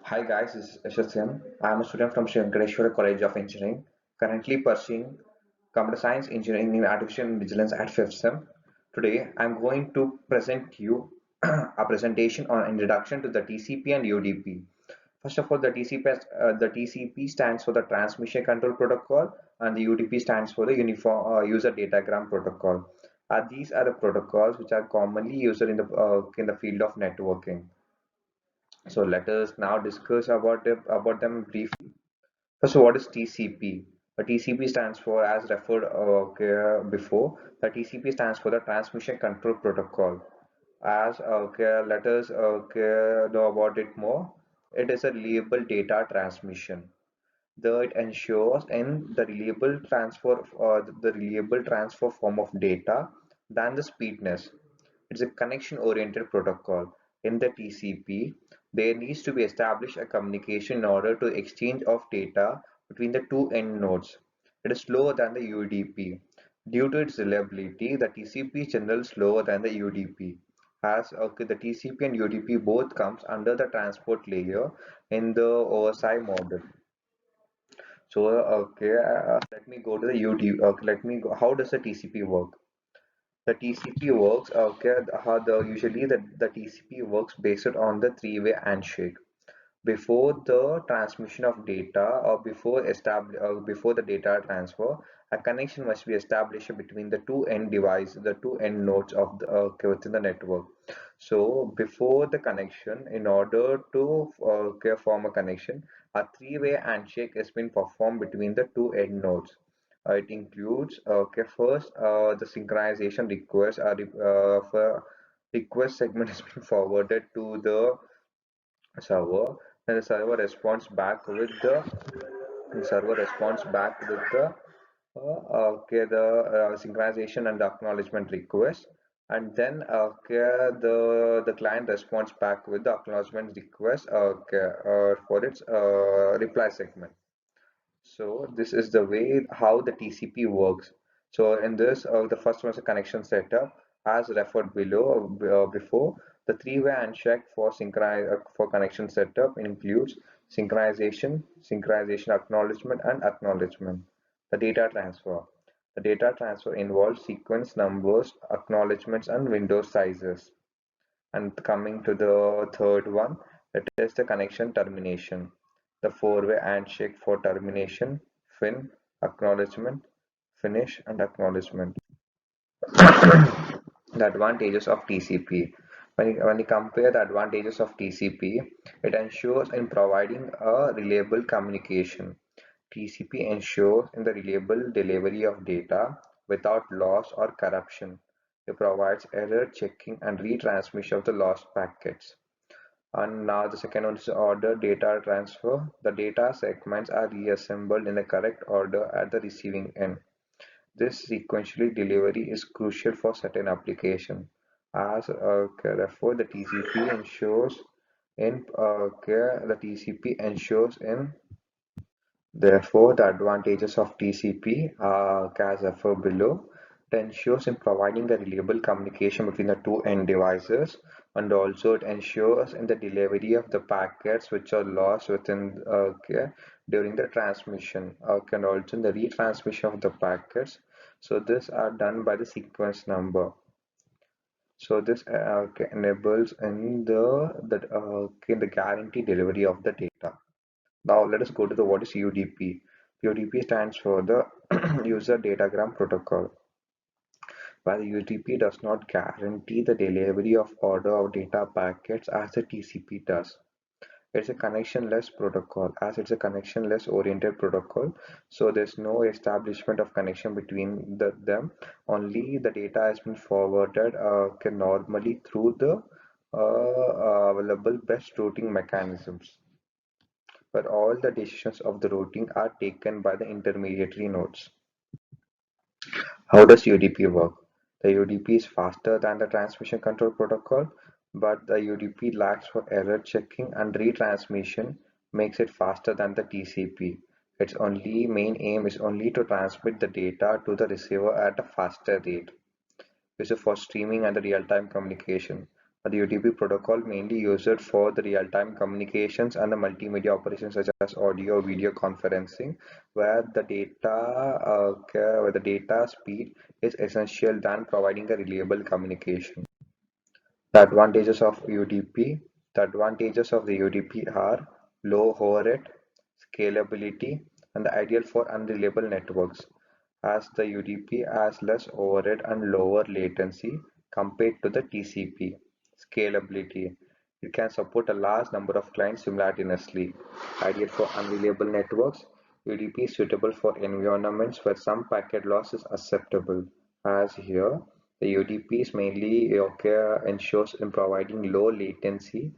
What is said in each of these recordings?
Hi guys, this is Yashasyan. I am a student from Sri Venkateswara College of Engineering, currently pursuing Computer Science Engineering in Artificial Intelligence at 5th SEM. Today, I am going to present you a presentation on introduction to the TCP and UDP. First of all, the TCP stands for the Transmission Control Protocol, and the UDP stands for the Uniform User Datagram Protocol. These are the protocols which are commonly used in the field of networking. So let us now discuss about them briefly. First, what is TCP? The TCP stands for, as referred before, the TCP stands for the Transmission Control Protocol. Let us know about it more. It is a reliable data transmission. It ensures in the reliable transfer form of data than the speedness. It's a connection-oriented protocol. In the TCP, there needs to be established a communication in order to exchange of data between the two end nodes. It is slower than the UDP. Due to its reliability, the TCP is generally slower than the UDP. As the TCP and UDP both comes under the transport layer in the OSI model. So let me go to the UDP. Let me go. How does the TCP work? The TCP works, usually the TCP works based on the three-way handshake. Before the transmission of data before the data transfer, a connection must be established between the two end nodes of within the network. So before the connection, in order to form a connection, a three-way handshake has been performed between the two end nodes. It includes first the synchronization request for request segment has been forwarded to the server, then the server responds back with the synchronization and the acknowledgement request, and then the client responds back with the acknowledgement request for its reply segment. So this is the way how the TCP works. So in this, the first one is a connection setup, as referred below before. The three-way handshake for connection setup includes synchronization acknowledgement, and acknowledgement. The data transfer. The data transfer involves sequence numbers, acknowledgements, and window sizes. And coming to the third one, it is the connection termination. The four-way handshake for termination, fin, acknowledgement, finish, and acknowledgement. The advantages of TCP. When you compare the advantages of TCP, it ensures in providing a reliable communication. TCP ensures in the reliable delivery of data without loss or corruption. It provides error checking and retransmission of the lost packets. And now the second one is order data transfer. The data segments are reassembled in the correct order at the receiving end. This sequential delivery is crucial for certain applications. Therefore, the TCP ensures in Therefore, the advantages of TCP are as referred below. It ensures in providing a reliable communication between the two end devices, and also it ensures in the delivery of the packets which are lost during the transmission, and also in the retransmission of the packets. So this are done by the sequence number. So this enables in the guarantee delivery of the data. Now let us go to the what is UDP. UDP stands for the User Datagram Protocol. While UDP does not guarantee the delivery of order of data packets as the TCP does. It's a connectionless protocol, as it's a connectionless oriented protocol. So there's no establishment of connection between them. Only the data has been forwarded can normally through the available best routing mechanisms, but all the decisions of the routing are taken by the intermediary nodes. How does UDP work? The UDP is faster than the transmission control protocol, but the UDP lacks for error checking and retransmission makes it faster than the TCP. Its only main aim is only to transmit the data to the receiver at a faster rate. This is for streaming and the real-time communication. The UDP protocol mainly used for the real-time communications and the multimedia operations such as audio, video conferencing, where the data speed is essential than providing a reliable communication. The advantages of UDP. The advantages of the UDP are low overhead, scalability, and the ideal for unreliable networks, as the UDP has less overhead and lower latency compared to the TCP. Scalability. It can support a large number of clients simultaneously. Ideal for unreliable networks. UDP is suitable for environments where some packet loss is acceptable. As here, the UDP is mainly ensures in providing low latency.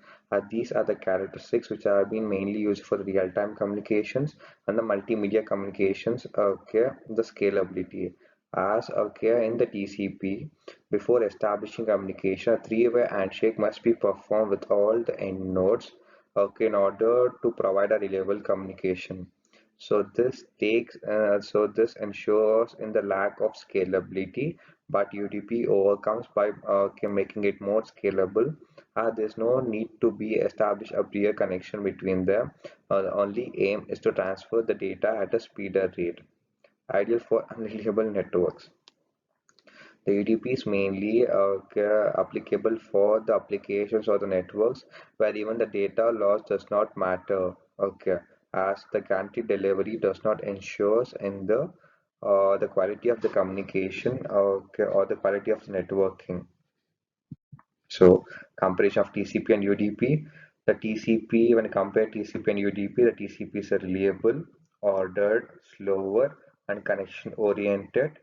These are the characteristics which have been mainly used for the real-time communications and the multimedia communications. The scalability. As in the TCP, before establishing communication, a three-way handshake must be performed with all the end nodes in order to provide a reliable communication. So this ensures in the lack of scalability, but UDP overcomes by making it more scalable. There's no need to be established a prior connection between them. The only aim is to transfer the data at a speeder rate, ideal for unreliable networks. The UDP is mainly applicable for the applications or the networks where even the data loss does not matter. As the guaranteed delivery does not ensure in the quality of the communication, or the quality of the networking. So comparison of TCP and UDP. The TCP, when compared TCP and UDP, the TCP is a reliable, ordered, slower, and connection oriented.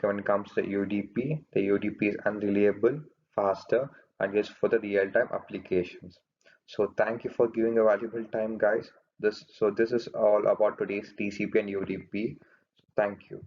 When it comes to the UDP is unreliable, faster, and used for the real-time applications. So thank you for giving a valuable time, guys. This is all about today's TCP and UDP. Thank you.